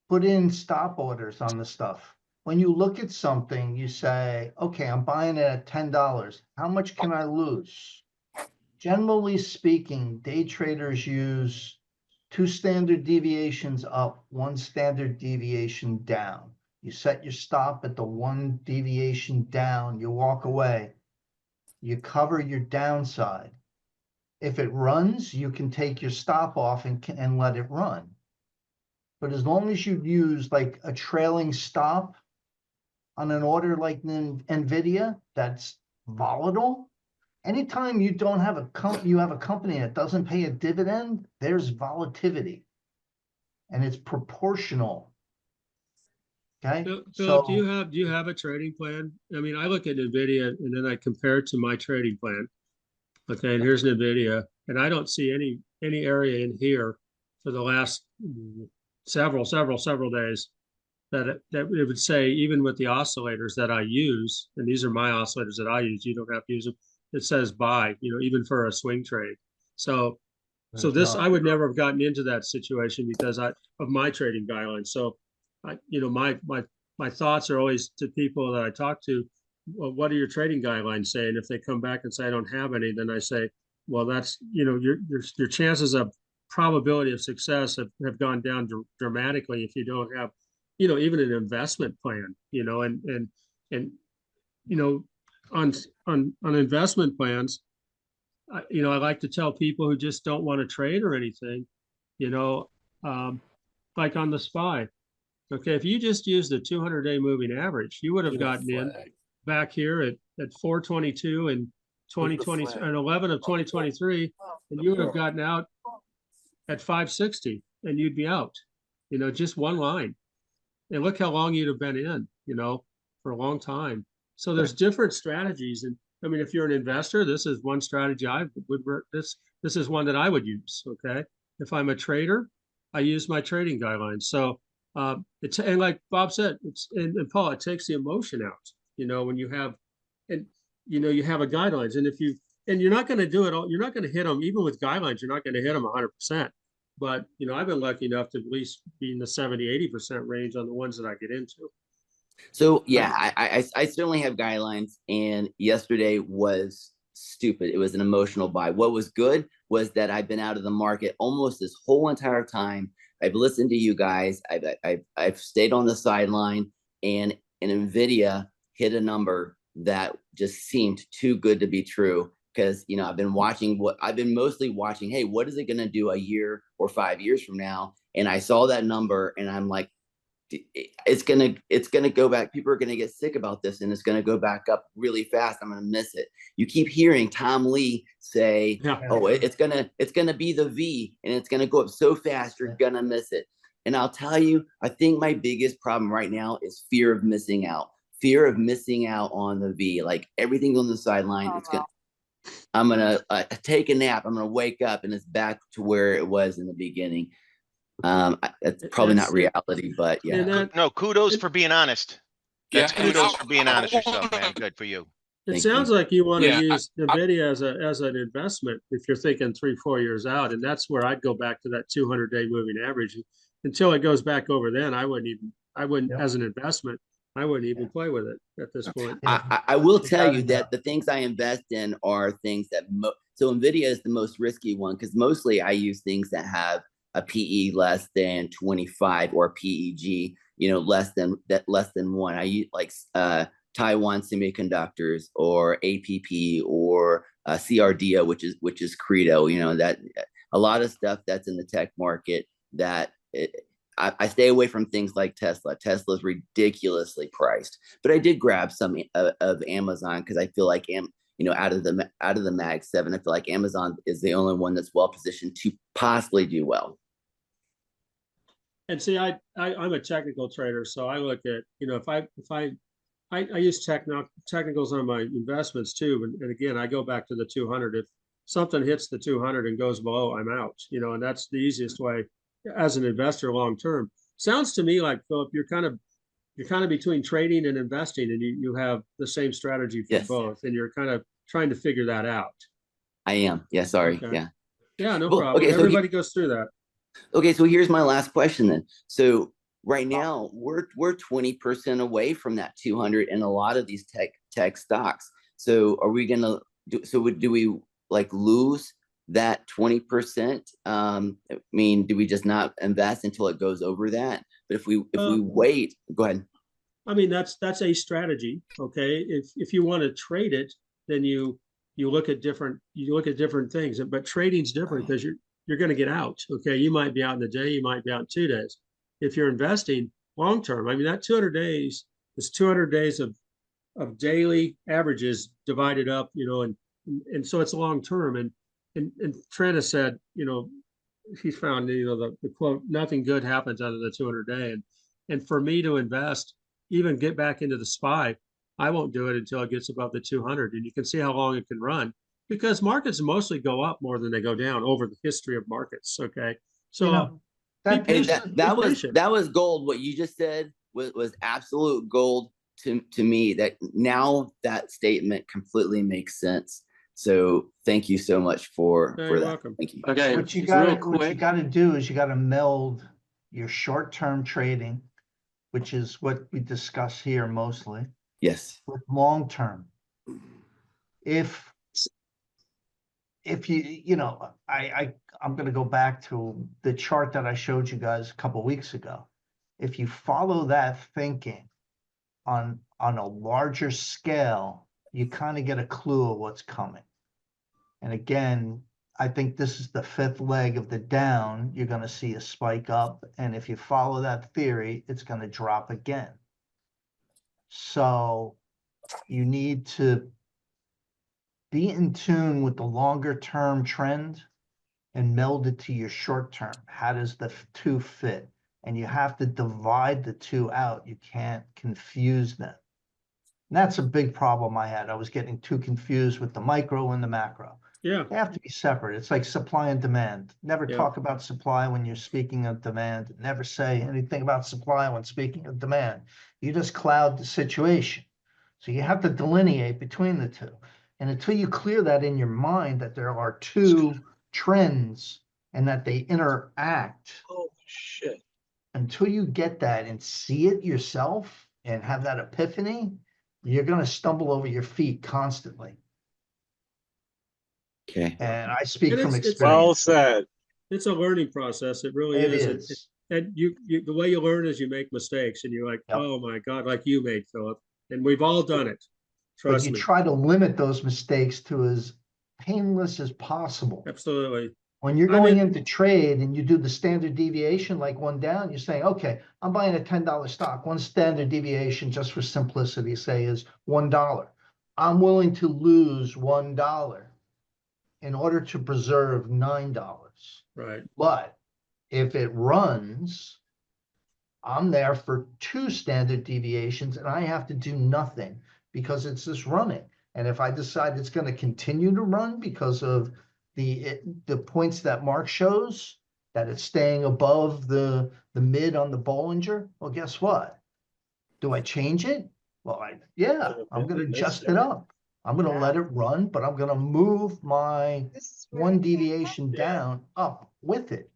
put in stop orders on the stuff. When you look at something, you say, okay, I'm buying it at $10. How much can I lose? Generally speaking, day traders use 2 standard deviations up, 1 standard deviation down. You set your stop at the 1 deviation down, you walk away. You cover your downside. If it runs, you can take your stop off and let it run. But as long as you use like a trailing stop on an order like NVIDIA that's volatile, anytime you don't have you have a company that doesn't pay a dividend, there's volatility, and it's proportional. Okay. Philip, do you have a trading plan? I mean, I look at NVIDIA and then I compare it to my trading plan. Okay, and here's NVIDIA, and I don't see any area in here for the last several days that it would say, even with the oscillators that I use, and these are my oscillators that I use, you don't have to use them. It says buy, you know, even for a swing trade. So this, I would never have gotten into that situation because of my trading guidelines. So you know, my thoughts are always to people that I talk to, well, what are your trading guidelines saying? If they come back and say I don't have any, then I say, well, that's, you know, your chances of probability of success have gone down dramatically if you don't have, you know, even an investment plan, you know, and you know, on investment plans, you know, I like to tell people who just don't want to trade or anything, you know, like on the SPY. Okay, if you just use the 200-day moving average, you would have gotten in back here at 422 in 2020 and 11 of 2023, and you would have gotten out at 560, and you'd be out. You know, just one line. And look how long you'd have been in, you know, for a long time. So there's different strategies, and I mean, if you're an investor, this is one strategy I would work. This is one that I would use. Okay, if I'm a trader, I use my trading guidelines. So it's, and like Bob said, it's, and Paul, it takes the emotion out, you know, when you have, and you know, you have a guidelines, and if you, and you're not going to do it all, you're not going to hit them, even with guidelines, you're not going to hit them 100%. But, you know, I've been lucky enough to at least be in the 70-80% range on the ones that I get into. So yeah, I certainly have guidelines, and yesterday was stupid. It was an emotional buy. What was good was that I've been out of the market almost this whole entire time. I've listened to you guys. I've stayed on the sideline, and NVIDIA hit a number that just seemed too good to be true. Because, you know, I've been mostly watching, hey, what is it going to do a year or 5 years from now? And I saw that number, and I'm like, it's gonna go back. People are gonna get sick about this, and it's gonna go back up really fast. I'm gonna miss it. You keep hearing Tom Lee say, "Oh, it's gonna be the V, and it's gonna go up so fast, you're gonna miss it." And I'll tell you, I think my biggest problem right now is fear of missing out. Fear of missing out on the V. Like everything's on the sideline. I'm gonna take a nap. I'm gonna wake up, and it's back to where it was in the beginning. That's probably not reality, but yeah. No, kudos for being honest. That's Yeah, and kudos for being honest yourself, man. Good for you. It sounds like you want to Yeah, use NVIDIA as an investment if you're thinking 3-4 years out, and that's where I'd go back to that 200-day moving average. Until it goes back over, then I wouldn't as an investment, I wouldn't even play with it at this point. I will tell you that the things I invest in are things that so NVIDIA is the most risky one, because mostly I use things that have a PE less than 25 or PEG, you know, less than 1. I use like Taiwan Semiconductors or APP or CRDO, which is Credo. You know, that a lot of stuff that's in the tech market that I stay away from things like Tesla. Tesla's ridiculously priced, but I did grab some of Amazon because I feel like out of the Mag 7, I feel like Amazon is the only one that's well positioned to possibly do well. And see, I'm a technical trader, so I look at, if I use technicals on my investments too. And again, I go back to the 200. If something hits the 200 and goes below, I'm out, and that's the easiest way as an investor long term. Sounds to me like, Philip, you're kind of between trading and investing, and you have the same strategy for Yes. both, and you're kind of trying to figure that out. I am. Yeah, sorry. Okay. Yeah. Yeah, no Well, problem. okay, so Everybody goes through that. Okay, so here's my last question then. So right now we're 20% away from that 200 in a lot of these tech stocks. So are we gonna do we like lose that 20%? I mean, do we just not invest until it goes over that? But if we wait, go ahead. I mean, that's a strategy. Okay. If you want to trade it, then you look at different things, but trading's different because you're going to get out. Okay. You might be out in a day, you might be out in 2 days. If you're investing long term, I mean, that 200 days is 200 days of daily averages divided up, and so it's long term. And Trent has said, he's found, the quote, nothing good happens out of the 200 day. And for me to invest, even get back into the SPY, I won't do it until it gets above the 200. And you can see how long it can run, because markets mostly go up more than they go down over the history of markets. Okay. So that was gold. What you just said was absolute gold to me. That now that statement completely makes sense. So thank you so much for that. Welcome. Thank you. Okay. What you got to do is you got to meld your short-term trading, which is what we discuss here mostly. Yes. With long-term. If I'm going to go back to the chart that I showed you guys a couple of weeks ago. If you follow that thinking on a larger scale, you kind of get a clue of what's coming. And again, I think this is the fifth leg of the down. You're going to see a spike up. And if you follow that theory, it's going to drop again. So you need to be in tune with the longer term trend and meld it to your short term. How does the two fit? And you have to divide the two out. You can't confuse them. And that's a big problem I had. I was getting too confused with the micro and the macro. Yeah. They have to be separate. It's like supply and demand. Never talk about supply when you're speaking of demand. Never say anything about supply when speaking of demand. You just cloud the situation. So you have to delineate between the two. And until you clear that in your mind that there are two trends and that they interact. Oh, shit. Until you get that and see it yourself and have that epiphany, you're going to stumble over your feet constantly. Okay. And I speak from experience. Well said. It's a learning process. It really is. And you the way you learn is you make mistakes, and you're like, oh my God, like you made, Philip. And we've all done it. Trust me. But you try to limit those mistakes to as painless as possible. Absolutely. When you're going into trade and you do the standard deviation, like one down, you're saying, okay, I'm buying a $10 stock. One standard deviation, just for simplicity, say is $1. I'm willing to lose $1 in order to preserve $9. Right. But if it runs, I'm there for 2 standard deviations and I have to do nothing because it's just running. And if I decide it's going to continue to run because of the points that Mark shows, that it's staying above the mid on the Bollinger, well, guess what? Do I change it? Well, I'm going to adjust it up. I'm going to let it run, but I'm going to move my 1 deviation down up with it.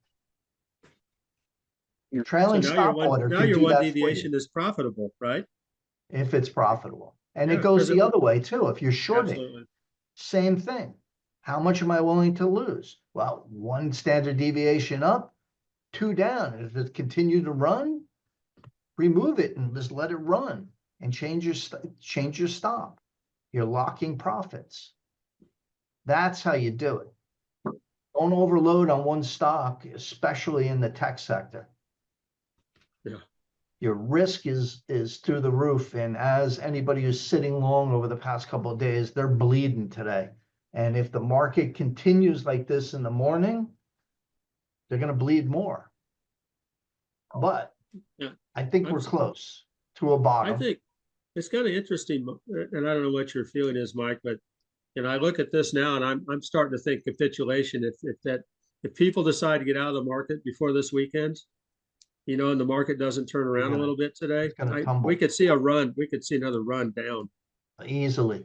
Trailing stop order. Now your 1 deviation is profitable, right? If it's profitable. And it goes the other way too. If you're shorting, same thing. How much am I willing to lose? Well, 1 standard deviation up, 2 down. If it continues to run, remove it and just let it run. and change your stop. You're locking profits. That's how you do it. Don't overload on one stock, especially in the tech sector. Yeah. Your risk is through the roof. And as anybody who's sitting long over the past couple of days, they're bleeding today. And if the market continues like this in the morning, they're going to bleed more. But Yeah. I think we're close to a bottom. I think it's kind of interesting, and I don't know what your feeling is, Mike, but I look at this now and I'm starting to think capitulation. If people decide to get out of the market before this weekend, and the market doesn't turn around a little bit today, we could see a run. We could see another run down easily.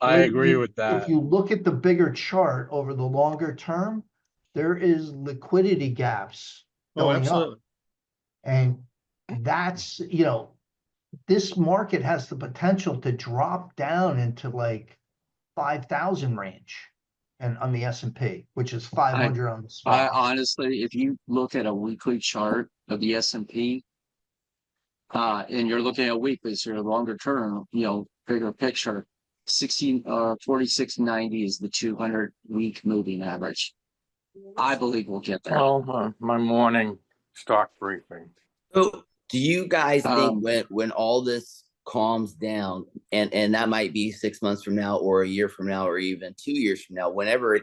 I agree with that. If you look at the bigger chart over the longer term, there is liquidity gaps going up. And that's, this market has the potential to drop down into like 5,000 range and on the S&P, which is 500 on the spot. Honestly, if you look at a weekly chart of the S&P, and you're looking at weekly, so longer term, bigger picture, 4690 is the 200-week moving average. I believe we'll get there. My morning stock briefing. So do you guys think when all this calms down, and that might be 6 months from now or a year from now or even 2 years from now, whenever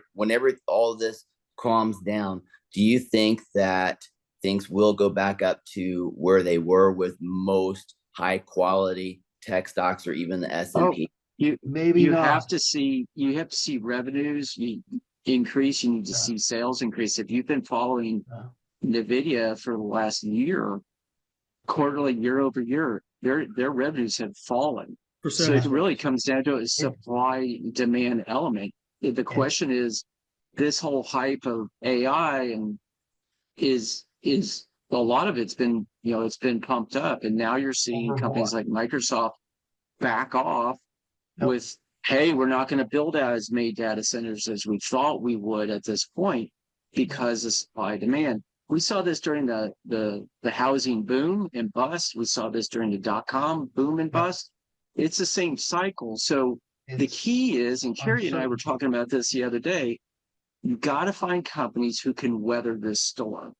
all this calms down, do you think that things will go back up to where they were with most high quality tech stocks or even the S&P? You have to see revenues increase. You need to see sales increase. If you've been following NVIDIA for the last year, quarterly, year over year, their revenues have fallen. So it really comes down to a supply demand element. The question is, this whole hype of AI and is a lot of it's been pumped up, and now you're seeing companies like Microsoft back off with, hey, we're not going to build as many data centers as we thought we would at this point because of supply demand. We saw this during the housing boom and bust. We saw this during the .com boom and bust. It's the same cycle. So the key is, and Kerry and I were talking about this the other day, you got to find companies who can weather this storm,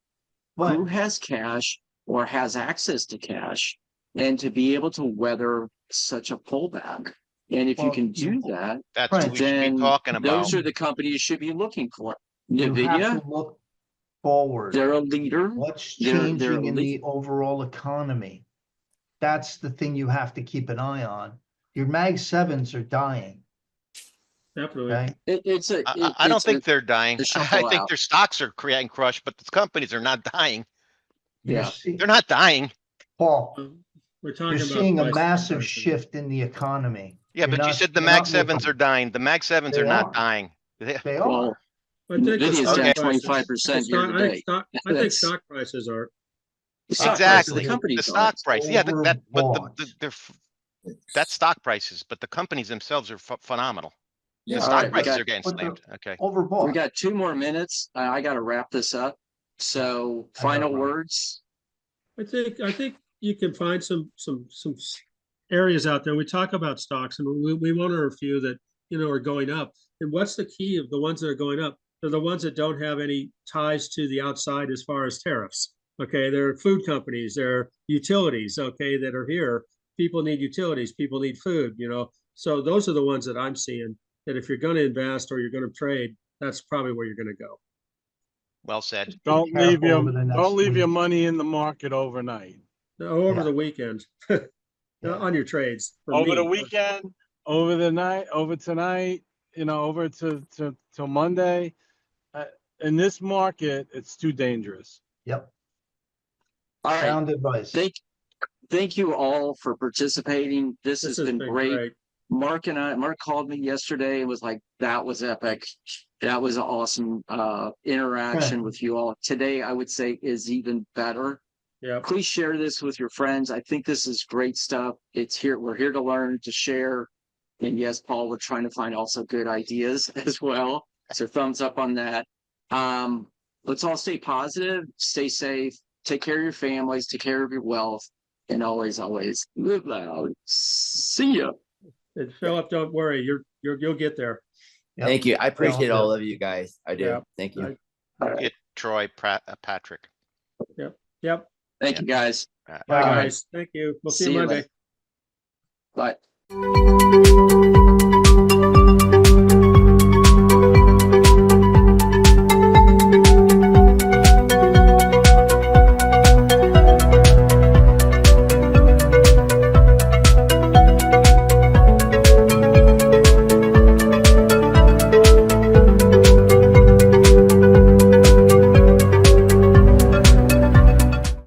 who has cash or has access to cash, and to be able to weather such a pullback. And if you can do that, that's what we should be talking about. Those are the companies you should be looking for. You have to look forward. They're a leader. What's changing in the overall economy? That's the thing you have to keep an eye on. Your Mag 7s are dying. Definitely. Okay? I don't think they're dying. I think their stocks are creating crush, but the companies are not dying. Yeah, they're not dying. Paul, we're talking you're seeing a massive shift in the economy. Yeah, but you said the Mag 7s are dying. The Mag 7s are not dying. They are. NVIDIA's down 25% year to date. I think stock prices are. Exactly. The stock price. Yeah, that's stock prices, but the companies themselves are phenomenal. Yeah, the stock prices are getting slammed. Okay. Overbought. We got 2 more minutes. I got to wrap this up. So final words. I think you can find some areas out there. We talk about stocks, and we monitor a few that are going up. And what's the key of the ones that are going up? They're the ones that don't have any ties to the outside as far as tariffs. Okay, they're food companies, they're utilities. Okay, that are here. People need utilities. People need food. So those are the ones that I'm seeing. That if you're going to invest or you're going to trade, that's probably where you're going to go. Well said. Don't leave your money in the market overnight. Over the weekend, on your trades. Over the weekend, over the night, over tonight, over to Monday. In this market, it's too dangerous. Yep. All right. Sound advice. Thank you all for participating. This has been great. Mark called me yesterday and was like, that was epic. That was an awesome interaction with you all. Today, I would say, is even better. Yeah. Please share this with your friends. I think this is great stuff. We're here to learn, to share. And yes, Paul, we're trying to find also good ideas as well. So thumbs up on that. Let's all stay positive, stay safe, take care of your families, take care of your wealth. And always live loud. See ya. And Philip, don't worry, you'll get there. Yep. Thank you. I appreciate Yeah. all of you guys. I do. Yeah. Thank you. Get Troy, Patrick. Yep. Thank you guys. Bye, Bye. guys. Thank you. We'll see you See you Monday. later. Bye.